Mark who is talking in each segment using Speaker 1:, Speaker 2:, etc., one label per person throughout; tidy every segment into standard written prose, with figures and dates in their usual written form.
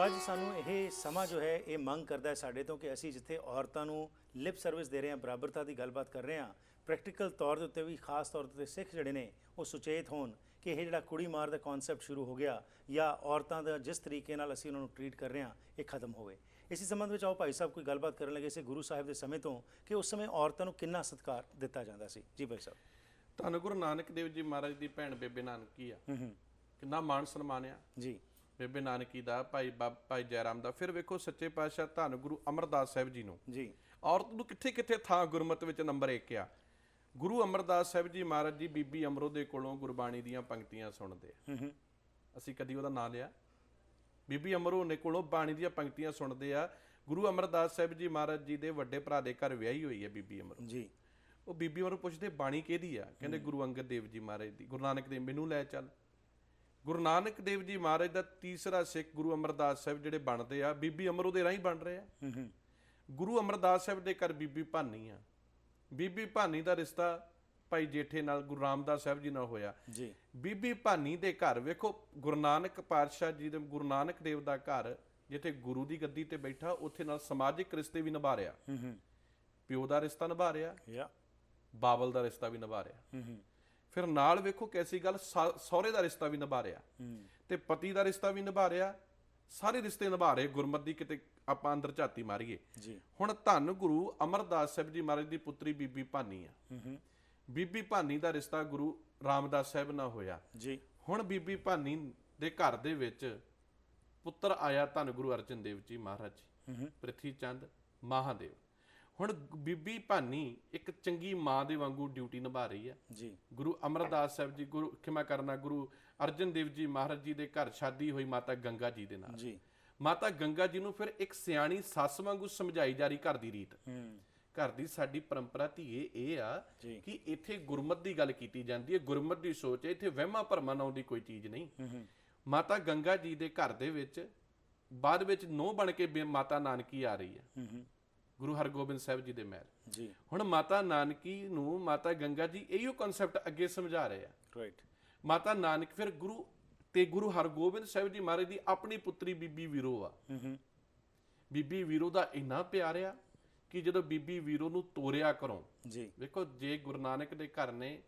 Speaker 1: ਸੋ ਅੱਜ ਸਾਨੂੰ ਇਹ ਸਮਾਂ ਜੋ ਹੈ ਇਹ ਮੰਗ ਕਰਦਾ ਹੈ ਸਾਡੇ ਤੋਂ ਕਿ ਅਸੀਂ ਜਿੱਥੇ ਔਰਤਾਂ ਨੂੰ ਲਿਪ ਸਰਵਿਸ ਦੇ ਰਹੇ ਹਾਂ, ਬਰਾਬਰਤਾ ਦੀ ਗੱਲਬਾਤ ਕਰ ਰਹੇ ਹਾਂ, ਪ੍ਰੈਕਟੀਕਲ ਤੌਰ ਦੇ ਉੱਤੇ ਵੀ ਖਾਸ ਤੌਰ ਤੇ ਸਿੱਖ ਜਿਹੜੇ ਨੇ ਉਹ ਸੁਚੇਤ ਹੋਣ ਕਿ ਇਹ ਜਿਹੜਾ ਕੁੜੀ ਮਾਰ ਦਾ ਕਨਸੈਪਟ ਸ਼ੁਰੂ ਹੋ ਗਿਆ ਜਾਂ ਔਰਤਾਂ ਦਾ ਜਿਸ ਤਰੀਕੇ ਨਾਲ ਅਸੀਂ ਉਹਨਾਂ ਨੂੰ ਟਰੀਟ ਕਰ ਰਹੇ ਹਾਂ ਇਹ ਖਤਮ ਹੋਵੇ। ਇਸੇ ਸੰਬੰਧ ਵਿੱਚ ਆਓ ਭਾਈ ਸਾਹਿਬ ਕੋਈ ਗੱਲਬਾਤ ਕਰਨ ਲੱਗੇ ਸੀ ਗੁਰੂ ਸਾਹਿਬ ਦੇ ਸਮੇਂ ਤੋਂ ਕਿ ਉਸ ਸਮੇਂ ਔਰਤਾਂ ਨੂੰ ਕਿੰਨਾ ਸਤਿਕਾਰ ਦਿੱਤਾ ਜਾਂਦਾ ਸੀ। ਜੀ ਭਾਈ ਸਾਹਿਬ।
Speaker 2: ਧੰਨ ਗੁਰੂ ਨਾਨਕ ਦੇਵ ਜੀ ਮਹਾਰਾਜ ਦੀ ਭੈਣ ਬੇਬੇ ਨਾਨਕੀ ਆ, ਕਿੰਨਾ ਮਾਣ ਸਨਮਾਨ ਆ
Speaker 1: ਜੀ
Speaker 2: ਬੇਬੇ ਨਾਨਕੀ ਦਾ, ਭਾਈ ਜੈ ਰਾਮ ਦਾ। ਫਿਰ ਵੇਖੋ ਸੱਚੇ ਪਾਤਸ਼ਾਹ ਧੰਨ ਗੁਰੂ ਅਮਰਦਾਸ ਸਾਹਿਬ ਜੀ ਨੂੰ ਜੀ ਔਰਤ ਨੂੰ ਕਿੱਥੇ ਕਿੱਥੇ ਥਾਂ ਗੁਰਮਤਿ ਵਿੱਚ ਨੰਬਰ 1 ਆ। ਗੁਰੂ ਅਮਰਦਾਸ ਸਾਹਿਬ ਜੀ ਮਹਾਰਾਜ ਜੀ ਬੀਬੀ ਅਮਰੋ ਦੇ ਕੋਲੋਂ ਗੁਰਬਾਣੀ ਦੀਆਂ ਪੰਕਤੀਆਂ ਸੁਣਦੇ ਆ। ਅਸੀਂ ਕਦੀ ਉਹਦਾ ਨਾਂ ਲਿਆ? ਬੀਬੀ ਅਮਰੋ ਨੇ ਕੋਲੋਂ ਬਾਣੀ ਦੀਆਂ ਪੰਕਤੀਆਂ ਸੁਣਦੇ ਆ। ਗੁਰੂ ਅਮਰਦਾਸ ਸਾਹਿਬ ਜੀ ਮਹਾਰਾਜ ਜੀ ਦੇ ਵੱਡੇ ਭਰਾ ਦੇ ਘਰ ਵਿਆਹੀ ਹੋਈ ਹੈ ਬੀਬੀ ਅਮਰੋ ਜੀ। ਉਹ ਬੀਬੀ ਅਮਰੋ ਪੁੱਛਦੇ ਬਾਣੀ ਕਿਹਦੀ ਆ? ਕਹਿੰਦੇ ਗੁਰੂ ਅੰਗਦ ਦੇਵ ਜੀ ਮਹਾਰਾਜ ਦੀ। ਗੁਰੂ ਨਾਨਕ ਦੇਵ ਮੈਨੂੰ ਲੈ ਚੱਲ। ਗੁਰੂ ਨਾਨਕ ਦੇਵ ਜੀ ਮਹਾਰਾਜ ਦਾ ਤੀਸਰਾ ਸਿੱਖ ਗੁਰੂ ਅਮਰਦਾਸ ਸਾਹਿਬ ਜਿਹੜੇ ਬਣਦੇ ਆ ਬੀਬੀ ਅਮਰੋ ਦੇ ਰਾਹੀਂ ਬਣ ਰਹੇ ਆ। ਗੁਰੂ ਅਮਰਦਾਸ ਸਾਹਿਬ ਦੇ ਘਰ ਬੀਬੀ ਭਾਨੀ ਆ। ਬੀਬੀ ਭਾਨੀ ਦਾ ਰਿਸ਼ਤਾ ਭਾਈ ਜੇਠੇ ਨਾਲ ਗੁਰੂ ਰਾਮਦਾਸ ਸਾਹਿਬ ਜੀ ਨਾਲ ਹੋਇਆ ਜੀ। ਬੀਬੀ ਭਾਨੀ ਦੇ ਘਰ ਵੇਖੋ ਗੁਰੂ ਨਾਨਕ ਪਾਤਸ਼ਾਹ ਜੀ ਦੇ, ਗੁਰੂ ਨਾਨਕ ਦੇਵ ਦਾ ਘਰ ਜਿੱਥੇ ਗੁਰੂ ਦੀ ਗੱਦੀ ਤੇ ਬੈਠਾ ਉੱਥੇ ਨਾਲ ਸਮਾਜਿਕ ਰਿਸ਼ਤੇ ਵੀ ਨਿਭਾ ਰਿਹਾ। ਪਿਓ ਦਾ ਰਿਸ਼ਤਾ ਨਿਭਾ ਰਿਹਾ, ਬਾਬਲ ਦਾ ਰਿਸ਼ਤਾ ਵੀ ਨਿਭਾ ਰਿਹਾ। ਫਿਰ ਨਾਲ ਵੇਖੋ ਕੈਸੀ ਗੱਲ, ਸਹੁਰੇ ਦਾ ਰਿਸ਼ਤਾ ਵੀ ਨਿਭਾ ਰਿਹਾ ਤੇ ਪਤੀ ਦਾ ਰਿਸ਼ਤਾ ਵੀ ਨਿਭਾ ਰਿਹਾ। ਸਾਰੇ ਰਿਸ਼ਤੇ ਨਿਭਾ ਰਹੇ ਗੁਰਮਤਿ ਦੀ। ਕਿਤੇ ਆਪਾਂ ਅੰਦਰ ਝਾਤੀ ਮਾਰੀਏ ਹੁਣ ਧੰਨ ਗੁਰੂ ਅਮਰਦਾਸ ਸਾਹਿਬ ਜੀ ਮਹਾਰਾਜ ਦੀ ਪੁੱਤਰੀ ਬੀਬੀ ਭਾਨੀ ਆ। ਬੀਬੀ ਭਾਨੀ ਦਾ ਰਿਸ਼ਤਾ ਗੁਰੂ ਰਾਮਦਾਸ ਸਾਹਿਬ ਨਾਲ ਹੋਇਆ ਜੀ। ਹੁਣ ਬੀਬੀ ਭਾਨੀ ਦੇ ਘਰ ਦੇ ਵਿੱਚ ਪੁੱਤਰ ਆਇਆ ਧੰਨ ਗੁਰੂ ਅਰਜਨ ਦੇਵ ਜੀ ਮਹਾਰਾਜ ਜੀ, ਪ੍ਰਿਥੀ ਚੰਦ ਮਹਾਦੇਵ। ਹੁਣ ਬੀਬੀ ਭਾਨੀ ਇੱਕ ਚੰਗੀ ਮਾਂ ਦੇ ਵਾਂਗੂ ਡਿਊਟੀ ਨਿਭਾ ਰਹੀ ਹੈ ਜੀ। ਗੁਰੂ ਅਮਰਦਾਸ ਸਾਹਿਬ ਜੀ, ਗੁਰੂ ਖਿਮਾ ਕਰਨਾ, ਗੁਰੂ ਅਰਜਨ ਦੇਵ ਜੀ ਮਹਾਰਾਜ ਜੀ ਦੇ ਘਰ ਸ਼ਾਦੀ ਹੋਈ ਮਾਤਾ ਗੰਗਾ ਜੀ ਦੇ ਨਾਲ ਜੀ। ਮਾਤਾ ਗੰਗਾ ਜੀ ਨੂੰ ਫਿਰ ਇੱਕ ਸਿਆਣੀ ਸੱਸ ਵਾਂਗੂ ਸਮਝਾਈ ਜਾ ਰਹੀ ਘਰ ਦੀ ਰੀਤ। ਘਰ ਦੀ ਸਾਡੀ ਪਰੰਪਰਾ ਧੀਏ ਇਹ ਆ ਕਿ ਇੱਥੇ ਗੁਰਮਤਿ ਦੀ ਗੱਲ ਕੀਤੀ ਜਾਂਦੀ ਹੈ, ਗੁਰਮਤਿ ਦੀ ਸੋਚ ਹੈ, ਇੱਥੇ ਵਹਿਮਾਂ ਭਰਮਾਂ ਨਾਉਣ ਦੀ ਕੋਈ ਚੀਜ਼ ਨਹੀਂ। ਮਾਤਾ ਗੰਗਾ ਜੀ ਦੇ ਘਰ ਦੇ ਵਿੱਚ ਬਾਅਦ ਵਿੱਚ ਨੂੰਹ ਬਣ ਕੇ ਮਾਤਾ ਨਾਨਕੀ ਆ ਰਹੀ ਹੈ ਗੁਰੂ ਹਰਗੋਬਿੰਦ ਸਾਹਿਬ ਜੀ ਦੇ ਮਹਿਲ ਜੀ। ਹੁਣ ਮਾਤਾ ਨਾਨਕੀ ਨੂੰ ਮਾਤਾ ਗੰਗਾ ਜੀ ਇਹੀਓ ਕਨਸੈਪਟ ਅੱਗੇ ਸਮਝਾ ਰਹੇ ਆ। ਰਾਈਟ। ਮਾਤਾ ਨਾਨਕ ਫਿਰ ਗੁਰੂ ਹਰਗੋਬਿੰਦ ਸਾਹਿਬ ਜੀ ਮਹਾਰਾਜ ਦੀ ਆਪਣੀ ਪੁੱਤਰੀ ਬੀਬੀ ਵੀਰੋ ਆ। ਬੀਬੀ ਵੀਰੋ ਦਾ ਇੰਨਾ ਪਿਆਰ ਆ ਕਿ ਜਦੋਂ ਬੀਬੀ ਵੀਰੋ ਨੂੰ ਤੋਰਿਆ ਘਰੋਂ ਜੀ, ਵੇਖੋ ਜੇ ਗੁਰੂ ਨਾਨਕ ਦੇ ਘਰ ਨੇ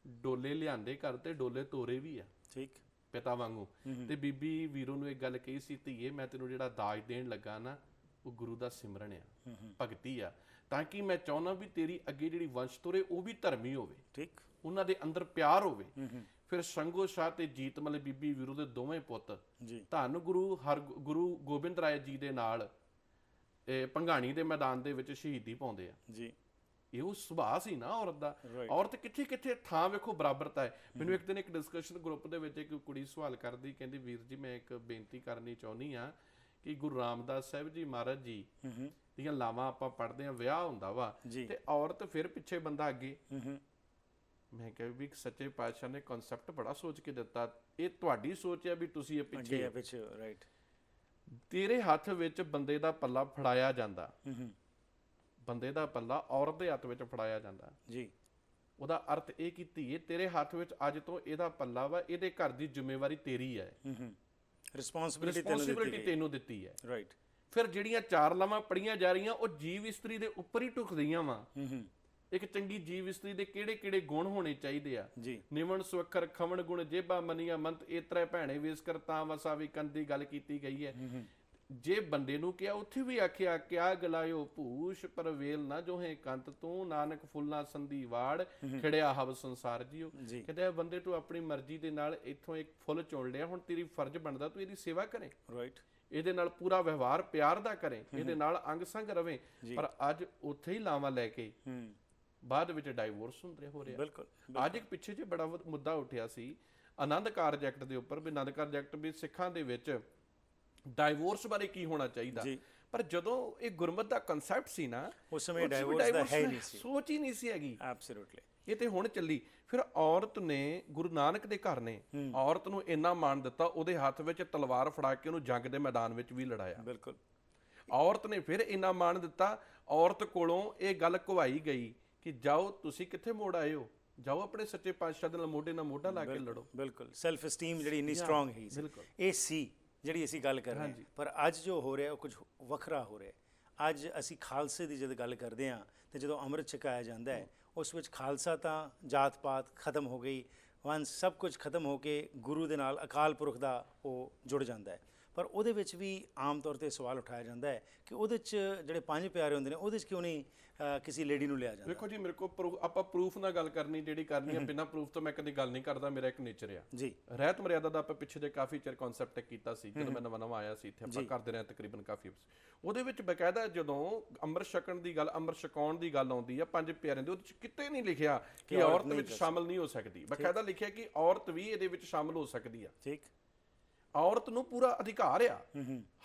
Speaker 2: ਡੋਲੇ ਲਿਆਂਦੇ ਘਰ ਤੇ ਡੋਲੇ ਤੋਰੇ ਵੀ ਆ, ਠੀਕ, ਪਿਤਾ ਵਾਂਗੂ। ਤੇ ਬੀਬੀ ਵੀਰੋ ਨੂੰ ਇੱਕ ਗੱਲ ਕਹੀ ਸੀ, ਧੀਏ ਮੈਂ ਤੈਨੂੰ ਜਿਹੜਾ ਦਾਜ ਦੇਣ ਲੱਗਾ ਨਾ ਉਹ ਗੁਰੂ ਦਾ ਸਿਮਰਨ ਆ, ਭਗਤੀ ਆ, ਤਾਂ ਕਿ ਮੈਂ ਚਾਹੁੰਦਾ ਵੀ ਤੇਰੀ ਅੱਗੇ ਜਿਹੜੀ ਵੰਸ਼ ਤੋਰੇ ਉਹ ਵੀ ਧਰਮੀ ਹੋਵੇ, ਠੀਕ, ਉਹਨਾਂ ਦੇ ਅੰਦਰ ਪਿਆਰ ਹੋਵੇ। ਫਿਰ ਸੰਗੋ ਸ਼ਾਹ ਤੇ ਜੀਤਮਲ ਬੀਬੀ ਵੀਰੋ ਦੇ ਦੋਵੇਂ ਪੁੱਤ ਧੰਨ ਗੁਰੂ ਗੋਬਿੰਦ ਰਾਏ ਜੀ ਦੇ ਨਾਲ ਭੰਗਾਣੀ ਦੇ ਮੈਦਾਨ ਦੇ ਵਿੱਚ ਸ਼ਹੀਦੀ ਪਾਉਂਦੇ ਆ ਜੀ। ਇਹ ਉਹ ਸੁਭਾਅ ਸੀ ਨਾ ਔਰਤ ਦਾ। ਔਰਤ ਕਿੱਥੇ ਕਿੱਥੇ ਥਾਂ ਵੇਖੋ ਬਰਾਬਰਤਾ ਹੈ। ਮੈਨੂੰ ਇੱਕ ਦਿਨ ਇੱਕ ਡਿਸਕਸ਼ਨ ਗਰੁੱਪ ਦੇ ਵਿੱਚ ਇੱਕ ਕੁੜੀ ਸਵਾਲ ਕਰਦੀ, ਕਹਿੰਦੀ ਵੀਰ ਜੀ ਮੈਂ ਇੱਕ ਬੇਨਤੀ ਕਰਨੀ ਚਾਹੁੰਦੀ ਆ ਕਿ ਗੁਰੂ ਰਾਮਦਾਸ ਸਾਹਿਬ ਜੀ ਮਹਾਰਾਜ ਜੀ ਦੀਆਂ ਲਾਵਾਂ ਆਪਾਂ ਪੜ੍ਹਦੇ ਆ, ਵਿਆਹ ਹੁੰਦਾ ਵਾ ਤੇ ਔਰਤ ਫਿਰ ਪਿੱਛੇ ਬੰਦਾ ਅੱਗੇ। ਮੈਂ ਕਿਹਾ ਵੀ ਸੱਚੇ ਪਾਤਸ਼ਾਹ ਨੇ ਕਨਸੈਪਟ ਬੜਾ ਸੋਚ ਕੇ ਦਿੱਤਾ। ਇਹ ਤੁਹਾਡੀ ਸੋਚ ਹੈ ਵੀ ਤੁਸੀਂ ਇਹ ਪਿੱਛੇ ਰਾਈਟ। ਤੇਰੇ ਹੱਥ ਵਿੱਚ ਬੰਦੇ ਦਾ ਪੱਲਾ ਫੜਾਇਆ ਜਾਂਦਾ, ਬੰਦੇ ਦਾ ਪੱਲਾ ਔਰਤ ਦੇ ਹੱਥ ਵਿੱਚ ਫੜਾਇਆ ਜਾਂਦਾ ਜੀ। ਉਹਦਾ ਅਰਥ ਇਹ ਕਿ ਧੀਏ ਤੇਰੇ ਹੱਥ ਵਿੱਚ ਅੱਜ ਤੋਂ ਇਹਦਾ ਪੱਲਾ ਵਾ, ਇਹਦੇ ਘਰ ਦੀ ਜ਼ਿੰਮੇਵਾਰੀ ਤੇਰੀ ਹੈ, ਰਿਸਪੌਂਸਿਬਿਲਿਟੀ ਤੈਨੂੰ ਦਿੱਤੀ ਹੈ। ਰਾਈਟ। ਫਿਰ ਜਿਹੜੀਆਂ 4 ਲਾਵਾਂ ਪੜੀਆਂ ਜਾ ਰਹੀਆਂ ਉਹ ਜੀਵ ਇਸਤਰੀ ਦੇ ਉੱਪਰ ਹੀ ਢੁਕਦੀਆਂ ਵਾ। ਇੱਕ ਚੰਗੀ ਜੀਵ ਇਸਤਰੀ ਦੇ ਕਿਹੜੇ ਕਿਹੜੇ ਗੁਣ ਹੋਣੇ ਚਾਹੀਦੇ ਆ? ਨਿਵਣ ਸੁਅੱਖਰ ਖਵਣ ਗੁਣ ਜੇਬਾ ਮਨੀਆਂ ਮੰਤ ਇਤਰੇ ਭੈਣੇ ਵੇਸਕਰ ਤਾਂ ਵਸਾ ਵੀ ਕੰਨ ਦੀ ਗੱਲ ਕੀਤੀ ਗਈ ਹੈ। ਜੇ ਬੰਦੇ ਨੂੰ ਕਿਹਾ ਉੱਥੇ ਵੀ ਆਖਿਆ ਕਿਆ ਗਲਾਇਓ ਭੂਸ਼ ਪਰ ਵੇਲ ਨਾ ਜੋਹੇ ਕੰਤ ਤੂੰ ਨਾਨਕ ਫੁੱਲਾਂ ਸੰਧੀ ਵਾੜ ਖਿੜਿਆ ਹਵ ਸੰਸਾਰ ਜੀਓ। ਕਹਿੰਦੇ ਬੰਦੇ ਤੂੰ ਆਪਣੀ ਮਰਜ਼ੀ ਦੇ ਨਾਲ ਇੱਥੋਂ ਇੱਕ ਫੁੱਲ ਚੁਣ ਲਿਆ, ਹੁਣ ਤੇਰੀ ਫਰਜ਼ ਬਣਦਾ ਤੂੰ ਇਹਦੀ ਸੇਵਾ ਕਰੇ, ਰਾਈਟ, ਇਹਦੇ ਨਾਲ ਪੂਰਾ ਵਿਵਹਾਰ ਪਿਆਰ ਦਾ ਕਰੇ, ਇਹਦੇ ਨਾਲ ਅੰਗ ਸੰਗ ਰਵੇ। ਪਰ ਅੱਜ ਉੱਥੇ ਹੀ ਲਾਵਾਂ ਲੈ ਕੇ ਬਾਅਦ ਵਿੱਚ ਡਾਈਵੋਰਸ ਹੋ ਰਿਹਾ। ਅੱਜ ਇੱਕ ਪਿੱਛੇ ਜੇ ਬੜਾ ਮੁੱਦਾ ਉੱਠਿਆ ਸੀ ਆਨੰਦ ਕਾਰਜ ਐਕਟ ਦੇ ਉੱਪਰ ਵੀ ਆਨੰਦ ਕਾਰਜ ਐਕਟ ਵੀ ਸਿੱਖਾਂ ਦੇ ਵਿੱਚ ਡਾਈਵੋਰਸ ਬਾਰੇ ਕੀ ਹੋਣਾ ਚਾਹੀਦਾ। ਪਰ ਜਦੋਂ ਇਹ ਗੁਰਮਤਿ ਦਾ ਕਨਸੈਪਟ ਸੀ ਨਾ ਉਸ ਸਮੇਂ ਡਾਈਵੋਰਸ ਦਾ ਹੈ ਨਹੀਂ ਸੀ, ਸੋਚ ਹੀ ਨਹੀਂ ਸੀ ਹੈਗੀ। ਐਬਸੋਲੂਟਲੀ। ਇਹ ਤੇ ਹੁਣ ਚੱਲੀ। ਫਿਰ ਔਰਤ ਨੇ ਗੁਰੂ ਨਾਨਕ ਦੇ ਘਰ ਨੇ ਔਰਤ ਨੂੰ ਇੰਨਾ ਮਾਣ ਦਿੱਤਾ, ਉਹਦੇ ਹੱਥ ਵਿੱਚ ਤਲਵਾਰ ਫੜਾ ਕੇ ਉਹਨੂੰ ਜੰਗ ਦੇ ਮੈਦਾਨ ਵਿੱਚ ਵੀ ਲੜਾਇਆ। ਬਿਲਕੁਲ। ਔਰਤ ਨੇ ਫਿਰ ਇੰਨਾ ਮਾਣ ਦਿੱਤਾ, ਔਰਤ ਕੋਲੋਂ ਇਹ ਗੱਲ ਘਵਾਈ ਗਈ ਕਿ ਜਾਓ ਤੁਸੀਂ ਕਿੱਥੇ ਮੋੜ ਆਏ ਹੋ, ਜਾਓ ਆਪਣੇ ਸੱਚੇ ਪਾਤਸ਼ਾਹ ਦੇ ਨਾਲ ਮੋਢੇ ਨਾਲ ਮੋਢਾ ਲਾ ਕੇ ਲੜੋ। ਬਿਲਕੁਲ। ਸੈਲਫ ਐਸਟੀਮ ਜਿਹੜੀ ਇੰਨੀ ਸਟਰੋਂਗ ਹੈ ਇਹ ਸੀ
Speaker 1: ਜਿਹੜੀ ਅਸੀਂ ਗੱਲ ਕਰ ਰਹੇ ਹਾਂ, ਪਰ ਅੱਜ ਜੋ ਹੋ ਰਿਹਾ ਉਹ ਕੁਝ ਵੱਖਰਾ ਹੋ ਰਿਹਾ। ਅੱਜ ਅਸੀਂ ਖਾਲਸੇ ਦੀ ਜਦ ਗੱਲ ਕਰਦੇ ਹਾਂ ਤੇ ਜਦੋਂ ਅੰਮ੍ਰਿਤ ਛਕਾਇਆ ਜਾਂਦਾ ਹੈ ਉਸ ਵਿੱਚ ਖਾਲਸਾ ਤਾਂ ਜਾਤ ਪਾਤ ਖਤਮ ਹੋ ਗਈ, ਵੰਸ਼ ਸਭ ਕੁਝ ਖਤਮ ਹੋ ਕੇ ਗੁਰੂ ਦੇ ਨਾਲ ਅਕਾਲ ਪੁਰਖ ਦਾ ਉਹ ਜੁੜ ਜਾਂਦਾ ਹੈ। ਪਰ ਉਹਦੇ ਵਿੱਚ ਵੀ ਆਮ ਤੌਰ 'ਤੇ ਸਵਾਲ ਉਠਾਇਆ ਜਾਂਦਾ ਹੈ ਕਿ ਉਹਦੇ 'ਚ ਜਿਹੜੇ ਪੰਜ ਪਿਆਰੇ ਹੁੰਦੇ ਨੇ ਉਹਦੇ 'ਚ ਕਿਉਂ ਨਹੀਂ ਕਿਸੇ ਲੇਡੀ ਨੂੰ ਲਿਆ ਜਾਂਦਾ।
Speaker 2: ਵੇਖੋ ਜੀ, ਮੇਰੇ ਕੋਲ ਆਪਾਂ ਪ੍ਰੂਫ ਨਾਲ ਗੱਲ ਕਰਨੀ ਜਿਹੜੀ ਕਰਨੀ ਹੈ, ਬਿਨਾਂ ਪ੍ਰੂਫ ਤੋਂ ਮੈਂ ਕਦੀ ਗੱਲ ਨਹੀਂ ਕਰਦਾ, ਮੇਰਾ ਇੱਕ ਨੇਚਰ ਆ
Speaker 1: ਜੀ।
Speaker 2: ਰਹਿਤ ਮਰਿਆਦਾ ਦਾ ਆਪਾਂ ਪਿੱਛੇ ਜੇ ਕਾਫੀ ਚਿਰ ਕਨਸੈਪਟ ਕੀਤਾ ਸੀ, ਜਦੋਂ ਮੈਂ ਨਵਾਂ ਆਇਆ ਸੀ ਇੱਥੇ, ਆਪਾਂ ਕਰਦੇ ਰਹੇ ਤਕਰੀਬਨ ਕਾਫੀ। ਉਹਦੇ ਵਿੱਚ ਬਕਾਇਦਾ ਜਦੋਂ ਅੰਮ੍ਰਿਤ ਛਕਣ ਦੀ ਗੱਲ, ਅੰਮ੍ਰਿਤ ਛਕਾਉਣ ਦੀ ਗੱਲ ਆਉਂਦੀ ਆ ਪੰਜ ਪਿਆਰਿਆਂ ਦੇ, ਉਹਦੇ ਵਿੱਚ ਕਿਤੇ ਨਹੀਂ ਲਿਖਿਆ ਕਿ ਔਰਤ ਵਿੱਚ ਸ਼ਾਮਲ ਨਹੀਂ ਹੋ ਸਕਦੀ। ਬਕਾਇਦਾ ਲਿਖਿਆ ਕਿ ਔਰਤ ਵੀ ਇਹਦੇ ਵਿੱਚ ਸ਼ਾਮਲ ਹੋ ਸਕਦੀ ਆ।
Speaker 1: ਠੀਕ,
Speaker 2: ਔਰਤ ਨੂੰ ਪੂਰਾ ਅਧਿਕਾਰ ਆ,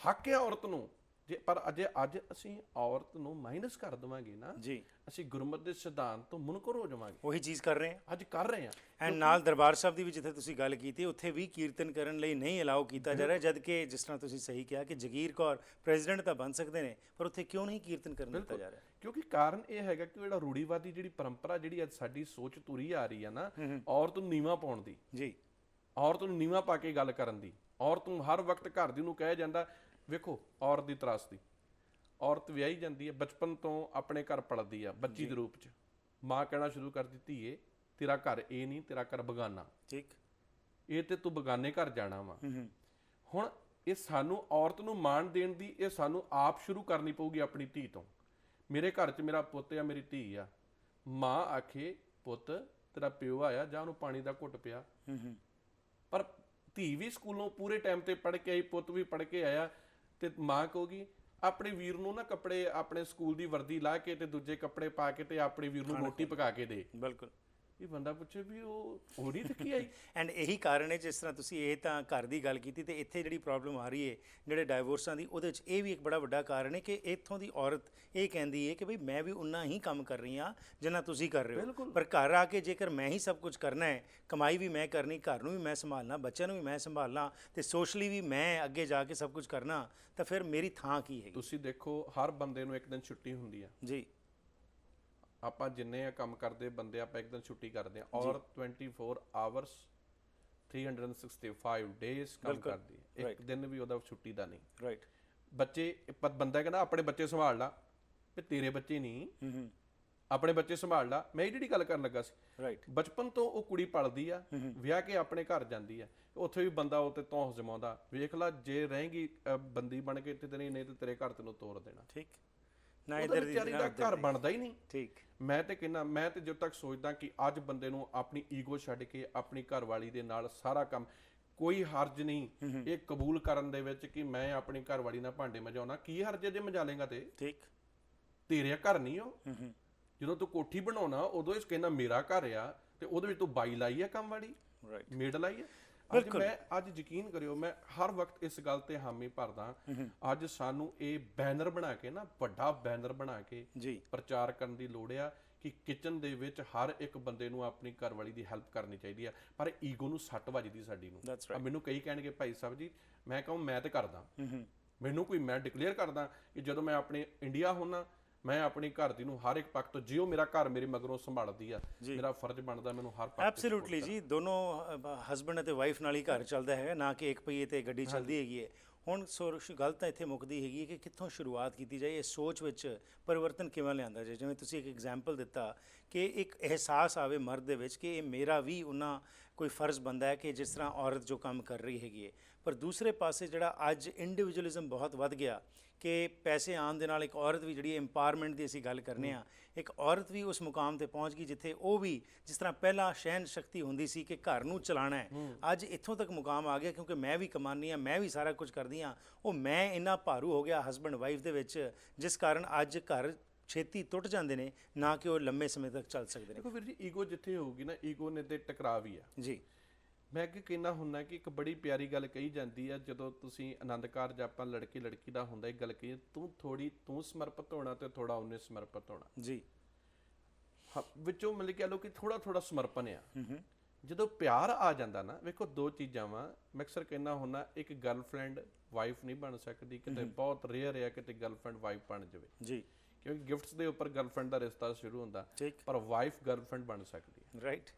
Speaker 2: ਹੱਕ ਆ ਔਰਤ ਨੂੰ। ਜੇ ਪਰ ਅੱਜ ਅਸੀਂ ਔਰਤ ਨੂੰ ਮਾਈਨਸ ਕਰ ਦੇਵਾਂਗੇ ਨਾ
Speaker 1: ਜੀ,
Speaker 2: ਅਸੀਂ ਗੁਰਮਤਿ ਦੇ ਸਿਧਾਂਤ ਤੋਂ ਮੁਨਕਰ ਹੋ ਜਾਵਾਂਗੇ।
Speaker 1: ਉਹੀ ਚੀਜ਼ ਕਰ ਰਹੇ ਹਾਂ,
Speaker 2: ਅੱਜ ਕਰ ਰਹੇ ਹਾਂ।
Speaker 1: ਐਂਡ ਨਾਲ ਦਰਬਾਰ ਸਾਹਿਬ ਦੀ ਵੀ ਜਿੱਥੇ ਤੁਸੀਂ ਗੱਲ ਕੀਤੀ ਉੱਥੇ ਵੀ ਕੀਰਤਨ ਕਰਨ ਲਈ ਨਹੀਂ ਅਲਾਉ ਕੀਤਾ ਜਾ ਰਿਹਾ, ਜਦ ਕਿ ਜਿਸ ਤਰ੍ਹਾਂ ਤੁਸੀਂ ਸਹੀ ਕਿਹਾ ਕਿ ਜਗੀਰ ਕੌਰ ਪ੍ਰੈਜ਼ੀਡੈਂਟ ਤਾਂ ਬਣ ਸਕਦੇ ਨੇ, ਪਰ ਉੱਥੇ ਕਿਉਂ ਨਹੀਂ ਕੀਰਤਨ ਕਰਨ ਦਿੱਤਾ ਜਾ ਰਿਹਾ?
Speaker 2: ਕਿਉਂਕਿ ਕਾਰਨ ਇਹ ਹੈਗਾ ਕਿ ਜਿਹੜਾ ਰੂੜੀਵਾਦੀ ਜਿਹੜੀ ਪਰੰਪਰਾ ਜਿਹੜੀ ਅੱਜ ਸਾਡੀ ਸੋਚ ਤੁਰੀ ਆ ਰਹੀ ਆ ਨਾ, ਔਰਤ ਨੂੰ ਨੀਵਾਂ ਪਾਉਣ ਦੀ
Speaker 1: ਜੀ,
Speaker 2: ਔਰਤ ਨੂੰ ਨੀਵਾਂ ਪਾ ਕੇ ਗੱਲ ਕਰਨ ਦੀ, ਔਰਤ ਨੂੰ ਹਰ ਵਕਤ ਘਰ ਦੀ ਨੂੰ ਕਿਹਾ ਜਾਂਦਾ। ਵੇਖੋ ਔਰਤ ਦੀ ਤਰਾਸਦੀ, ਔਰਤ ਵਿਆਹੀ ਜਾਂਦੀ ਹੈ, ਬਚਪਨ ਤੋਂ ਆਪਣੇ ਘਰ ਪਲਦੀ ਆ ਬੱਚੀ ਦੇ ਰੂਪ 'ਚ, ਮਾਂ ਕਹਿਣਾ ਸ਼ੁਰੂ ਕਰ ਦਿੱਤੀ ਏ ਤੇਰਾ ਘਰ ਇਹ ਨਹੀਂ, ਤੇਰਾ ਘਰ ਬਗਾਨਾ,
Speaker 1: ਠੀਕ,
Speaker 2: ਇਹ ਤੇ ਤੂੰ ਬਗਾਨੇ ਘਰ ਜਾਣਾ ਵਾ। ਹੁਣ ਇਹ ਸਾਨੂੰ ਔਰਤ ਨੂੰ ਮਾਣ ਦੇਣ ਦੀ ਇਹ ਸਾਨੂੰ ਆਪ ਸ਼ੁਰੂ ਕਰਨੀ ਪਊਗੀ ਆਪਣੀ ਧੀ ਤੋਂ। ਮੇਰੇ ਘਰ 'ਚ ਮੇਰਾ ਪੁੱਤ ਆ, ਮੇਰੀ ਧੀ ਆ, ਮਾਂ ਆਖੇ ਪੁੱਤ ਤੇਰਾ ਪਿਓ ਆਇਆ, ਜਾਂ ਉਹਨੂੰ ਪਾਣੀ ਦਾ ਘੁੱਟ ਪਿਆ। ਪਰ ਧੀ ਵੀ ਸਕੂਲੋਂ ਪੂਰੇ ਟਾਈਮ ਤੇ ਪੜ੍ਹ ਕੇ ਆਈ, ਪੁੱਤ ਵੀ ਪੜ੍ਹ ਕੇ ਆਇਆ, ਤੇ ਮਾਂ ਕਹੂਗੀ ਆਪਣੇ ਵੀਰ ਨੂੰ ਨਾ ਕੱਪੜੇ, ਆਪਣੇ ਸਕੂਲ ਦੀ ਵਰਦੀ ਲਾ ਕੇ ਤੇ ਦੂਜੇ ਕੱਪੜੇ ਪਾ ਕੇ ਤੇ ਆਪਣੇ ਵੀਰ ਨੂੰ ਰੋਟੀ ਪਕਾ ਕੇ ਦੇ।
Speaker 1: ਬਿਲਕੁਲ।
Speaker 2: ਇਹ ਬੰਦਾ ਪੁੱਛੇ ਵੀ ਉਹ ਨਹੀਂ ਥੱਕੀ ਆਈ।
Speaker 1: ਐਂਡ ਇਹੀ ਕਾਰਨ ਹੈ, ਜਿਸ ਤਰ੍ਹਾਂ ਤੁਸੀਂ ਇਹ ਤਾਂ ਘਰ ਦੀ ਗੱਲ ਕੀਤੀ, ਤੇ ਇੱਥੇ ਜਿਹੜੀ ਪ੍ਰੋਬਲਮ ਆ ਰਹੀ ਹੈ ਜਿਹੜੇ ਡਾਈਵੋਰਸਾਂ ਦੀ, ਉਹਦੇ ਵਿੱਚ ਇਹ ਵੀ ਇੱਕ ਬੜਾ ਵੱਡਾ ਕਾਰਨ ਹੈ ਕਿ ਇੱਥੋਂ ਦੀ ਔਰਤ ਇਹ ਕਹਿੰਦੀ ਹੈ ਕਿ ਬਈ ਮੈਂ ਵੀ ਉਨਾ ਹੀ ਕੰਮ ਕਰ ਰਹੀ ਹਾਂ ਜਿੰਨਾ ਤੁਸੀਂ ਕਰ ਰਹੇ ਹੋ, ਪਰ ਘਰ ਆ ਕੇ ਜੇਕਰ ਮੈਂ ਹੀ ਸਭ ਕੁਝ ਕਰਨਾ ਹੈ, ਕਮਾਈ ਵੀ ਮੈਂ ਕਰਨੀ, ਘਰ ਨੂੰ ਵੀ ਮੈਂ ਸੰਭਾਲਣਾ, ਬੱਚਿਆਂ ਨੂੰ ਵੀ ਮੈਂ ਸੰਭਾਲਣਾ, ਤੇ ਸੋਸ਼ਲੀ ਵੀ ਮੈਂ ਅੱਗੇ ਜਾ ਕੇ ਸਭ ਕੁਝ ਕਰਨਾ, ਤਾਂ ਫਿਰ ਮੇਰੀ ਥਾਂ ਕੀ ਹੈ? ਤੁਸੀਂ
Speaker 2: ਦੇਖੋ ਹਰ ਬੰਦੇ ਨੂੰ ਇੱਕ ਦਿਨ ਛੁੱਟੀ ਹੁੰਦੀ ਆ
Speaker 1: ਜੀ।
Speaker 2: ਆਪਾਂ ਜਿੰਨੇ ਆ ਕੰਮ ਕਰਦੇ ਬੰਦੇ ਆਪਾਂ ਇੱਕ ਦਿਨ ਛੁੱਟੀ ਕਰਦੇ ਆ, ਔਰ 24 ਆਵਰਸ 365 ਡੇਜ਼ ਕੰਮ ਕਰਦੀ ਹੈ, ਇੱਕ ਦਿਨ ਵੀ ਉਹਦਾ ਛੁੱਟੀ ਦਾ ਨਹੀਂ।
Speaker 1: ਰਾਈਟ।
Speaker 2: ਬੱਚੇ ਬੰਦਾ ਕਹਿੰਦਾ ਆਪਣੇ ਬੱਚੇ ਸੰਭਾਲ ਲਾ, ਤੇ ਤੇਰੇ ਬੱਚੇ ਨਹੀਂ, ਆਪਣੇ ਬੱਚੇ ਸੰਭਾਲ ਲਾ। ਮੈਂ ਜਿਹੜੀ ਗੱਲ ਕਰਨ ਲੱਗਾ ਸੀ,
Speaker 1: ਰਾਈਟ,
Speaker 2: ਬਚਪਨ ਤੋਂ ਉਹ ਕੁੜੀ ਪਲਦੀ ਆ, ਵਿਆਹ ਕੇ ਆਪਣੇ ਘਰ ਜਾਂਦੀ ਆ, ਉੱਥੇ ਵੀ ਬੰਦਾ ਉਹ ਤੇ ਤੌਂਸ ਜਮਾਉਂਦਾ, ਵੇਖ ਲਾ ਜੇ ਰਹੇਗੀ ਬੰਦੀ ਬਣ ਕੇ ਤੇ ਨਹੀਂ ਤੇ ਤੇਰੇ ਘਰ ਤੈਨੂੰ ਤੋੜ ਦੇਣਾ।
Speaker 1: ਠੀਕ, ਨਾ ਇਧਰ ਦੀ
Speaker 2: ਦਾ ਘਰ ਬਣਦਾ ਹੀ ਨਹੀਂ।
Speaker 1: ਠੀਕ।
Speaker 2: ਮੈਂ ਤੇ ਜਦੋਂ ਤੱਕ ਸੋਚਦਾ ਕਿ ਅੱਜ ਬੰਦੇ ਨੂੰ ਆਪਣੀ ਈਗੋ ਛੱਡ ਕੇ ਆਪਣੀ ਘਰਵਾਲੀ ਦੇ ਨਾਲ ਸਾਰਾ ਕੰਮ, ਕੋਈ ਹਰਜ ਨਹੀਂ ਇਹ ਕਬੂਲ ਕਰਨ ਦੇ ਵਿੱਚ ਕਿ ਮੈਂ ਆਪਣੀ ਘਰਵਾਲੀ ਨਾਲ ਭਾਂਡੇ ਮਜਾਉਣਾ। ਕੀ ਹਰਜ ਜੇ ਮਜਾ ਲੇਗਾ ਤੇ? ਠੀਕ, ਤੇਰੇ ਘਰ ਨਹੀਂ ਉਹ। ਜਦੋਂ ਤੂੰ ਕੋਠੀ ਬਣਾਉਣਾ ਉਦੋਂ ਇਸ ਕਹਿੰਦਾ ਮੇਰਾ ਘਰ ਆ, ਤੇ ਉਹਦੇ ਵਿੱਚ ਤੂੰ ਬਾਈ ਲਾਈ ਆ ਕੰਮ ਵਾਲੀ, ਮੇਡ ਲਾਈ ਆ। ਅੱਜ ਯਕੀਨ ਕਰਿਓ ਮੈਂ ਹਰ ਵਕਤ ਇਸ ਗੱਲ ਤੇ ਹਾਮੀ ਭਰਦਾ। ਅੱਜ ਸਾਨੂੰ ਇਹ ਬੈਨਰ ਬਣਾ ਕੇ ਨਾ, ਵੱਡਾ ਬੈਨਰ ਬਣਾ ਕੇ ਪ੍ਰਚਾਰ ਕਰਨ ਦੀ ਲੋੜ ਆ ਕਿ ਕਿਚਨ ਦੇ ਵਿੱਚ ਹਰ ਇੱਕ ਬੰਦੇ ਨੂੰ ਆਪਣੀ ਘਰਵਾਲੀ ਦੀ ਹੈਲਪ ਕਰਨੀ ਚਾਹੀਦੀ ਆ, ਪਰ ਈਗੋ ਨੂੰ ਸੱਟ ਵੱਜਦੀ ਸਾਡੀ ਨੂੰ। ਮੈਨੂੰ ਕਈ ਕਹਿਣਗੇ ਭਾਈ ਸਾਹਿਬ ਜੀ, ਮੈਂ ਕਹਾਂ ਮੈਂ ਤੇ ਕਰਦਾ, ਮੈਨੂੰ ਕੋਈ ਮੈਂ ਡਿਕਲੇਅਰ ਕਰਦਾ ਕਿ ਜਦੋਂ ਮੈਂ ਆਪਣੇ ਇੰਡੀਆ ਹੁੰਦਾ, ਮੈਂ ਆਪਣੀ ਘਰ ਦੀ ਨੂੰ ਹਰ ਇੱਕ ਪੱਖ ਤੋਂ, ਜਿਉ ਮੇਰਾ ਘਰ ਮੇਰੇ ਮਗਰੋਂ ਸੰਭਾਲਦੀ ਆ, ਮੇਰਾ ਫਰਜ਼ ਬਣਦਾ ਮੈਨੂੰ ਹਰ ਪੱਖ ਤੋਂ।
Speaker 1: ਐਬਸੋਲੂਟਲੀ ਜੀ, ਦੋਨੋਂ ਹਸਬੈਂਡ ਅਤੇ ਵਾਈਫ ਨਾਲ ਹੀ ਘਰ ਚੱਲਦਾ ਹੈ, ਨਾ ਕਿ ਇੱਕ ਪਹੀਏ ਤੇ ਗੱਡੀ ਚੱਲਦੀ ਹੈਗੀ ਹੈ। ਹੁਣ ਗੱਲ ਤਾਂ ਇੱਥੇ ਮੁੱਕਦੀ ਹੈਗੀ ਹੈ ਕਿ ਕਿੱਥੋਂ ਸ਼ੁਰੂਆਤ ਕੀਤੀ ਜਾਏ, ਇਹ ਸੋਚ ਵਿੱਚ ਪਰਿਵਰਤਨ ਕਿਵੇਂ ਲਿਆਂਦਾ ਜਾਏ। ਜਿਵੇਂ ਤੁਸੀਂ ਇੱਕ ਐਗਜ਼ਾਮਪਲ ਦਿੱਤਾ ਕਿ ਇੱਕ ਅਹਿਸਾਸ ਆਵੇ ਮਰਦ ਦੇ ਵਿੱਚ ਕਿ ਇਹ ਮੇਰਾ ਵੀ ਉਹਨਾਂ ਕੋਈ ਫਰਜ਼ ਬਣਦਾ ਹੈ ਕਿ ਜਿਸ ਤਰ੍ਹਾਂ ਔਰਤ ਜੋ ਕੰਮ ਕਰ ਰਹੀ ਹੈਗੀ ਹੈ। ਪਰ ਦੂਸਰੇ ਪਾਸੇ ਜਿਹੜਾ ਅੱਜ ਇੰਡੀਵਿਜੂਅਲਿਜ਼ਮ ਬਹੁਤ ਵੱਧ ਗਿਆ ਕਿ ਪੈਸੇ ਆਉਣ ਦੇ ਨਾਲ ਇੱਕ ਔਰਤ ਵੀ ਜਿਹੜੀ ਇੰਪਾਵਰਮੈਂਟ ਦੀ ਅਸੀਂ ਗੱਲ ਕਰਨੇ ਆ, ਇੱਕ ਔਰਤ ਵੀ ਉਸ ਮੁਕਾਮ ਤੇ ਪਹੁੰਚ ਗਈ ਜਿੱਥੇ ਉਹ ਵੀ ਜਿਸ ਤਰ੍ਹਾਂ ਪਹਿਲਾਂ ਸ਼ਹਿਨ ਸ਼ਕਤੀ ਹੁੰਦੀ ਸੀ ਕਿ ਘਰ ਨੂੰ ਚਲਾਉਣਾ ਹੈ, ਅੱਜ ਇੱਥੋਂ ਤੱਕ ਮੁਕਾਮ ਆ ਗਿਆ ਕਿਉਂਕਿ ਮੈਂ ਵੀ ਕਮਾਨੀ ਆ, ਮੈਂ ਵੀ ਸਾਰਾ ਕੁਝ ਕਰਦੀ ਹਾਂ। ਉਹ ਮੈਂ ਇੰਨਾ ਭਾਰੂ ਹੋ ਗਿਆ ਹਸਬੈਂਡ ਵਾਈਫ ਦੇ ਵਿੱਚ, ਜਿਸ ਕਾਰਨ ਅੱਜ ਘਰ ਛੇਤੀ ਟੁੱਟ ਜਾਂਦੇ ਨੇ, ਨਾ ਕਿ ਉਹ ਲੰਮੇ ਸਮੇਂ ਤੱਕ ਚੱਲ ਸਕਦੇ ਨੇ।
Speaker 2: ਦੇਖੋ ਵੀਰ ਜੀ, ਈਗੋ ਜਿੱਥੇ ਹੋਊਗੀ ਨਾ, ਈਗੋ ਨੇ ਤੇ ਟਕਰਾਅ ਵੀ ਆ
Speaker 1: ਜੀ।
Speaker 2: ਮੈਂ ਅੱਗੇ ਕਹਿਣਾ ਹੁੰਦਾ ਕਿ ਇੱਕ ਬੜੀ ਪਿਆਰੀ ਗੱਲ ਕਹੀ ਜਾਂਦੀ ਆ, ਜਦੋਂ ਤੁਸੀਂ ਆਨੰਦ ਕਾਰਜ ਆਪਾਂ ਲੜਕੀ ਦਾ ਹੁੰਦਾ ਇੱਕ ਗੱਲ ਕਹੀ, ਤੂੰ ਸਮਰਪਿਤ ਹੋਣਾ ਤੇ ਥੋੜਾ ਉਹਨੇ ਸਮਰਪਿਤ ਹੋਣਾ ਜੀ। ਵਿੱਚੋਂ ਮਤਲਬ ਕਹਿ ਲਓ ਕਿ ਥੋੜਾ ਸਮਰਪਣ ਆ। ਜਦੋਂ ਪਿਆਰ ਆ ਜਾਂਦਾ ਨਾ, ਵੇਖੋ ਦੋ ਚੀਜ਼ਾਂ ਵਾ, ਮੈਂ ਅਕਸਰ ਕਹਿਣਾ ਹੁੰਦਾ, ਇੱਕ ਗਰਲਫ੍ਰੈਂਡ ਵਾਈਫ ਨਹੀਂ ਬਣ ਸਕਦੀ, ਕਿਤੇ ਬਹੁਤ ਰੇਅਰ ਆ ਕਿਤੇ ਗਰਲਫ੍ਰੈਂਡ ਵਾਈਫ ਬਣ ਜਾਵੇ ਜੀ, ਕਿਉਂਕਿ ਗਿਫਟਸ ਦੇ ਉੱਪਰ ਗਰਲਫ੍ਰੈਂਡ ਦਾ ਰਿਸ਼ਤਾ ਸ਼ੁਰੂ ਹੁੰਦਾ, ਪਰ ਵਾਈਫ ਗਰਲਫ੍ਰੈਂਡ ਬਣ ਸਕਦੀ ਹੈ। ਰਾਈਟ।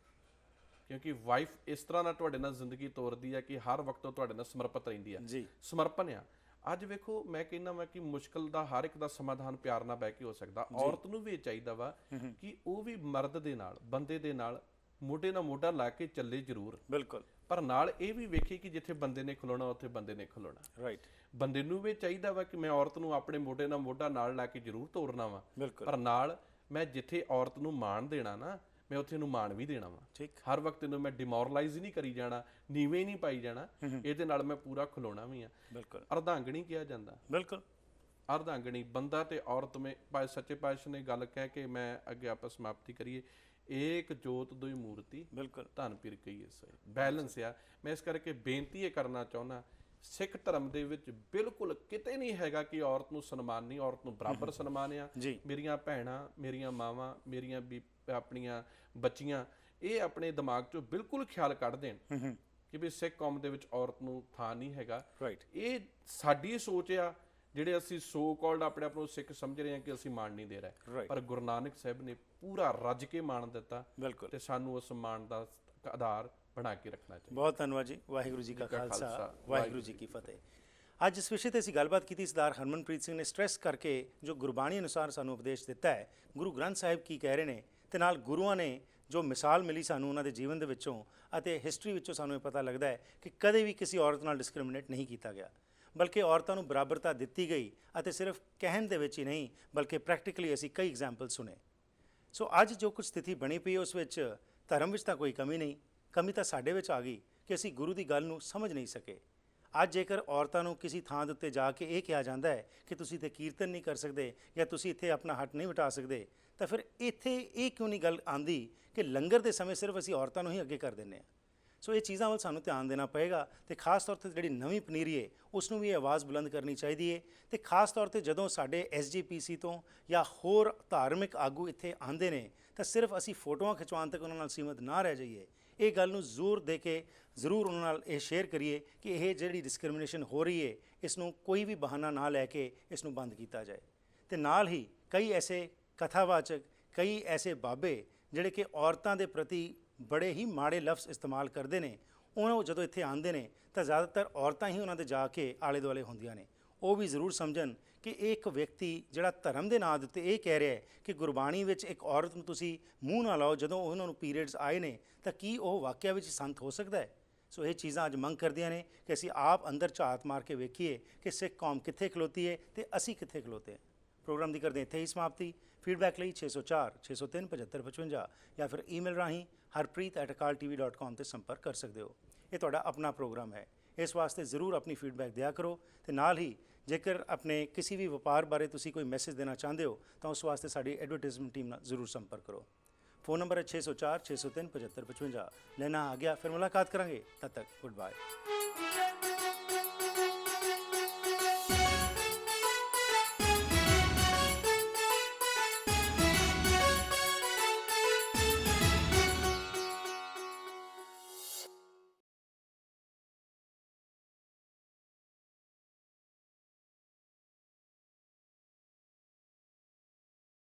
Speaker 2: ਕਿਉਂਕਿ ਵਾਈਫ ਇਸ ਤਰ੍ਹਾਂ ਨਾਲ ਤੁਹਾਡੇ ਨਾਲ ਜ਼ਿੰਦਗੀ ਤੋਰਦੀ ਆ ਕਿ ਹਰ ਵਕਤ ਉਹ ਤੁਹਾਡੇ ਨਾਲ ਸਮਰਪਿਤ ਰਹਿੰਦੀ ਆ,
Speaker 1: ਜੀ
Speaker 2: ਸਮਰਪਣ ਆ। ਅੱਜ ਵੇਖੋ ਮੈਂ ਕਹਿੰਦਾ ਵਾ ਕਿ ਮੁਸ਼ਕਲ ਦਾ ਹਰ ਇੱਕ ਦਾ ਸਮਾਧਾਨ ਪਿਆਰ ਨਾਲ ਬਹਿ ਕੇ ਹੋ ਸਕਦਾ। ਔਰਤ ਨੂੰ ਵੀ ਇਹ ਚਾਹੀਦਾ ਵਾ ਕਿ ਉਹ ਵੀ ਮਰਦ ਦੇ ਨਾਲ, ਬੰਦੇ ਦੇ ਨਾਲ ਮੋਢੇ ਨਾਲ ਮੋਢਾ ਲਾ ਕੇ ਚੱਲੇ ਜ਼ਰੂਰ,
Speaker 1: ਬਿਲਕੁਲ,
Speaker 2: ਪਰ ਨਾਲ ਇਹ ਵੀ ਵੇਖੇ ਕਿ ਜਿੱਥੇ ਬੰਦੇ ਨੇ ਖਲੋਣਾ ਉੱਥੇ ਬੰਦੇ ਨੇ ਖਲੋਣਾ।
Speaker 1: ਰਾਈਟ,
Speaker 2: ਬੰਦੇ ਨੂੰ ਵੀ ਚਾਹੀਦਾ ਵਾ ਕਿ ਮੈਂ ਔਰਤ ਨੂੰ ਆਪਣੇ ਮੋਢੇ ਨਾਲ ਮੋਢਾ ਨਾਲ ਲਾ ਕੇ ਜ਼ਰੂਰ ਤੋਰਨਾ ਵਾ,
Speaker 1: ਬਿਲਕੁਲ,
Speaker 2: ਪਰ ਨਾਲ ਮੈਂ ਜਿੱਥੇ ਔਰਤ ਨੂੰ ਮਾਣ ਦੇਣਾ ਨਾ, ਮੈਂ ਉੱਥੇ ਨੂੰ ਮਾਣ ਵੀ ਦੇਣਾ ਵਾ।
Speaker 1: ਠੀਕ,
Speaker 2: ਹਰ ਵਕਤ ਇਹਨੂੰ ਮੈਂ ਡਿਮੋਰਲਾਈਜ਼ ਨਹੀਂ ਕਰੀ ਜਾਣਾ, ਨੀਵੇਂ ਨਹੀਂ ਪਾਈ ਜਾਣਾ, ਇਹਦੇ ਨਾਲ ਮੈਂ ਪੂਰਾ ਖਲੋਣਾ ਵੀ ਆ।
Speaker 1: ਬਿਲਕੁਲ,
Speaker 2: ਅਰਧਾਂਗਣੀ ਕਿਹਾ ਜਾਂਦਾ।
Speaker 1: ਬਿਲਕੁਲ,
Speaker 2: ਅਰਧਾਂਗਣੀ ਬੰਦਾ ਤੇ ਔਰਤ ਮੇ ਭਾਈ ਸੱਚੇ ਪਾਤਸ਼ਾਹ ਨੇ ਗੱਲ ਕਹਿ ਕੇ ਮੈਂ ਅੱਗੇ ਆਪਾਂ ਸਮਾਪਤੀ ਕਰੀਏ। ਏਕ ਜੋਤ ਦੋਈ ਮੂਰਤੀ,
Speaker 1: ਬਿਲਕੁਲ,
Speaker 2: ਧਨ ਪੀਰ ਕਈਏ ਸਹੀ। ਬੈਲੈਂਸ ਆ। ਮੈਂ ਇਸ ਕਰਕੇ ਬੇਨਤੀ ਇਹ ਕਰਨਾ ਚਾਹੁੰਦਾ, ਸਿੱਖ ਧਰਮ ਦੇ ਵਿੱਚ ਬਿਲਕੁਲ ਕਿਤੇ ਨਹੀਂ ਹੈਗਾ ਕਿ ਔਰਤ ਨੂੰ ਸਨਮਾਨ ਨਹੀਂ, ਔਰਤ ਨੂੰ ਬਰਾਬਰ ਸਨਮਾਨ ਆ। ਮੇਰੀਆਂ ਭੈਣਾਂ, ਮੇਰੀਆਂ ਮਾਵਾਂ, ਮੇਰੀਆਂ ਆਪਣੀਆਂ ਬੱਚੀਆਂ ਇਹ ਆਪਣੇ ਦਿਮਾਗ 'ਚੋਂ ਬਿਲਕੁਲ ਖਿਆਲ ਕੱਢ ਦੇਣ ਕਿ ਵੀ ਸਿੱਖ ਕੌਮ ਦੇ ਵਿੱਚ ਔਰਤ ਨੂੰ ਥਾਂ ਨਹੀਂ ਹੈਗਾ। ਇਹ ਸਾਡੀ ਸੋਚ ਆ, ਜਿਹੜੇ ਅਸੀਂ ਸੋ ਕਾਲਡ ਆਪਣੇ ਆਪ ਨੂੰ ਸਿੱਖ ਸਮਝ ਰਹੇ ਹਾਂ ਕਿ ਅਸੀਂ ਮਾਣ ਨਹੀਂ ਦੇ ਰਹੇ, ਪਰ ਗੁਰੂ ਨਾਨਕ ਸਾਹਿਬ ਨੇ ਪੂਰਾ ਰੱਜ ਕੇ ਮਾਣ ਦਿੱਤਾ ਤੇ ਸਾਨੂੰ ਉਸ ਮਾਣ ਦਾ ਆਧਾਰ ਬਣਾ ਕੇ ਰੱਖਣਾ ਚਾਹੀਦਾ।
Speaker 1: ਬਹੁਤ ਧੰਨਵਾਦ ਜੀ। ਵਾਹਿਗੁਰੂ ਜੀ ਕਾ ਖਾਲਸਾ, ਵਾਹਿਗੁਰੂ ਜੀ ਕੀ ਫਤਿਹ। ਅੱਜ ਇਸ ਵਿਸ਼ੇ ਤੇ ਅਸੀਂ ਗੱਲਬਾਤ ਕੀਤੀ। ਸਰਦਾਰ ਹਰਮਨਪ੍ਰੀਤ ਸਿੰਘ ਨੇ ਸਟ੍ਰੈਸ ਕਰਕੇ ਜੋ ਗੁਰਬਾਣੀ ਅਨੁਸਾਰ ਸਾਨੂੰ ਉਪਦੇਸ਼ ਦਿੱਤਾ ਹੈ, ਗੁਰੂ ਗ੍ਰੰਥ ਸਾਹਿਬ ਕੀ ਕਹਿ ਰਹੇ ਨੇ, ਤੇ ਨਾਲ ਗੁਰੂਆਂ ਨੇ ਜੋ ਮਿਸਾਲ ਮਿਲੀ ਸਾਨੂੰ ਉਹਨਾਂ ਦੇ ਜੀਵਨ ਦੇ ਵਿੱਚੋਂ ਅਤੇ ਹਿਸਟਰੀ ਵਿੱਚੋਂ ਸਾਨੂੰ ਇਹ ਪਤਾ ਲੱਗਦਾ ਹੈ ਕਿ ਕਦੇ ਵੀ ਕਿਸੇ ਔਰਤ ਨਾਲ ਡਿਸਕ੍ਰਿਮੀਨੇਟ ਨਹੀਂ ਕੀਤਾ ਗਿਆ, ਬਲਕਿ ਔਰਤਾਂ ਨੂੰ ਬਰਾਬਰਤਾ ਦਿੱਤੀ ਗਈ, ਅਤੇ ਸਿਰਫ ਕਹਿਣ ਦੇ ਵਿੱਚ ਹੀ ਨਹੀਂ ਬਲਕਿ ਪ੍ਰੈਕਟੀਕਲੀ ਅਸੀਂ ਕਈ ਐਗਜ਼ਾਮਪਲ ਸੁਣੇ। ਸੋ ਅੱਜ ਜੋ ਕੁਝ ਸਥਿਤੀ ਬਣੀ ਪਈ ਉਸ ਵਿੱਚ ਧਰਮ ਵਿੱਚ ਤਾਂ ਕੋਈ ਕਮੀ ਨਹੀਂ, ਕਮੀ ਤਾਂ ਸਾਡੇ ਵਿੱਚ ਆ ਗਈ ਕਿ ਅਸੀਂ ਗੁਰੂ ਦੀ ਗੱਲ ਨੂੰ ਸਮਝ ਨਹੀਂ ਸਕੇ। ਅੱਜ ਜੇਕਰ ਔਰਤਾਂ ਨੂੰ ਕਿਸੇ ਥਾਂ ਦੇ ਉੱਤੇ ਜਾ ਕੇ ਇਹ ਕਿਹਾ ਜਾਂਦਾ ਹੈ ਕਿ ਤੁਸੀਂ ਇੱਥੇ ਕੀਰਤਨ ਨਹੀਂ ਕਰ ਸਕਦੇ ਜਾਂ ਤੁਸੀਂ ਇੱਥੇ ਆਪਣਾ ਹੱਥ ਨਹੀਂ ਵਟਾ ਸਕਦੇ, ਤਾਂ ਫਿਰ ਇੱਥੇ ਇਹ ਕਿਉਂ ਨਹੀਂ ਗੱਲ ਆਉਂਦੀ ਕਿ ਲੰਗਰ ਦੇ ਸਮੇਂ ਸਿਰਫ ਅਸੀਂ ਔਰਤਾਂ ਨੂੰ ਹੀ ਅੱਗੇ ਕਰ ਦਿੰਦੇ ਹਾਂ। ਸੋ ਇਹ ਚੀਜ਼ਾਂ ਵੱਲ ਸਾਨੂੰ ਧਿਆਨ ਦੇਣਾ ਪਏਗਾ, ਅਤੇ ਖਾਸ ਤੌਰ 'ਤੇ ਜਿਹੜੀ ਨਵੀਂ ਪਨੀਰੀ ਹੈ ਉਸ ਨੂੰ ਵੀ ਇਹ ਆਵਾਜ਼ ਬੁਲੰਦ ਕਰਨੀ ਚਾਹੀਦੀ ਹੈ। ਅਤੇ ਖਾਸ ਤੌਰ 'ਤੇ ਜਦੋਂ ਸਾਡੇ SGPC ਤੋਂ ਜਾਂ ਹੋਰ ਧਾਰਮਿਕ ਆਗੂ ਇੱਥੇ ਆਉਂਦੇ ਨੇ ਤਾਂ ਸਿਰਫ ਅਸੀਂ ਫੋਟੋਆਂ ਖਿਚਵਾਉਣ ਤੱਕ ਉਹਨਾਂ ਨਾਲ ਸੀਮਤ ਨਾ ਰਹਿ ਜਾਈਏ, ਇਹ ਗੱਲ ਨੂੰ ਜ਼ੋਰ ਦੇ ਕੇ ਜ਼ਰੂਰ ਉਹਨਾਂ ਨਾਲ ਇਹ ਸ਼ੇਅਰ ਕਰੀਏ ਕਿ ਇਹ ਜਿਹੜੀ ਡਿਸਕ੍ਰਿਮੀਨੇਸ਼ਨ ਹੋ ਰਹੀ ਹੈ ਇਸ ਨੂੰ ਕੋਈ ਵੀ ਬਹਾਨਾ ਨਾ ਲੈ ਕੇ ਇਸ ਨੂੰ ਬੰਦ ਕੀਤਾ ਜਾਏ। ਅਤੇ ਨਾਲ ਹੀ ਕਈ ਐਸੇ ਕਥਾਵਾਚਕ, ਕਈ ਐਸੇ ਬਾਬੇ ਜਿਹੜੇ ਕਿ ਔਰਤਾਂ ਦੇ ਪ੍ਰਤੀ ਬੜੇ ਹੀ ਮਾੜੇ ਲਫ਼ਜ਼ ਇਸਤੇਮਾਲ ਕਰਦੇ ਨੇ, ਉਹਨਾਂ ਜਦੋਂ ਇੱਥੇ ਆਉਂਦੇ ਨੇ ਤਾਂ ਜ਼ਿਆਦਾਤਰ ਔਰਤਾਂ ਹੀ ਉਹਨਾਂ ਦੇ ਜਾ ਕੇ ਆਲੇ ਦੁਆਲੇ ਹੁੰਦੀਆਂ ਨੇ। ਉਹ ਵੀ ਜ਼ਰੂਰ ਸਮਝਣ ਕਿ ਇੱਕ ਵਿਅਕਤੀ ਜਿਹੜਾ ਧਰਮ ਦੇ ਨਾਂ ਦੇ ਉੱਤੇ ਇਹ ਕਹਿ ਰਿਹਾ ਹੈ ਕਿ ਗੁਰਬਾਣੀ ਵਿੱਚ ਇੱਕ ਔਰਤ ਨੂੰ ਤੁਸੀਂ ਮੂੰਹ ਨਾ ਲਾਓ ਜਦੋਂ ਉਹਨਾਂ ਨੂੰ ਪੀਰੀਅਡਸ ਆਏ ਨੇ, ਤਾਂ ਕੀ ਉਹ ਵਾਕਿਆ ਵਿੱਚ ਸੰਤ ਹੋ ਸਕਦਾ ਹੈ? ਸੋ ਇਹ ਚੀਜ਼ਾਂ ਅੱਜ ਮੰਗ ਕਰਦੀਆਂ ਨੇ ਕਿ ਅਸੀਂ ਆਪ ਅੰਦਰ ਝਾਤ ਮਾਰ ਕੇ ਵੇਖੀਏ ਕਿ ਸਿੱਖ ਕੌਮ ਕਿੱਥੇ ਖਲੋਤੀ ਹੈ ਅਤੇ ਅਸੀਂ ਕਿੱਥੇ ਖਲੋਤੇ ਹਾਂ। ਪ੍ਰੋਗਰਾਮ ਦੀ ਕਰਦੇ ਇੱਥੇ ਹੀ ਸਮਾਪਤੀ। ਫੀਡਬੈਕ ਲਈ 604 603 7555 ਜਾਂ ਫਿਰ ਈਮੇਲ ਰਾਹੀਂ harpreet@akaltv.com ਤੇ ਸੰਪਰਕ ਕਰ ਸਕਦੇ ਹੋ। ਇਹ ਤੁਹਾਡਾ ਆਪਣਾ ਪ੍ਰੋਗਰਾਮ ਹੈ, ਇਸ ਵਾਸਤੇ ਜ਼ਰੂਰ ਆਪਣੀ ਫੀਡਬੈਕ ਦਿਆ ਕਰੋ। ਅਤੇ ਨਾਲ ਹੀ ਜੇਕਰ ਆਪਣੇ ਕਿਸੇ ਵੀ ਵਪਾਰ ਬਾਰੇ ਤੁਸੀਂ ਕੋਈ ਮੈਸੇਜ ਦੇਣਾ ਚਾਹੁੰਦੇ ਹੋ ਤਾਂ ਉਸ ਵਾਸਤੇ ਸਾਡੀ ਐਡਵਰਟਾਈਜ਼ਮੈਂਟ ਟੀਮ ਨਾਲ ਜ਼ਰੂਰ ਸੰਪਰਕ ਕਰੋ। फ़ोन नंबर है 604 603 7555। लेना आ गया, फिर मुलाकात करेंगे, तब तक गुड बाय।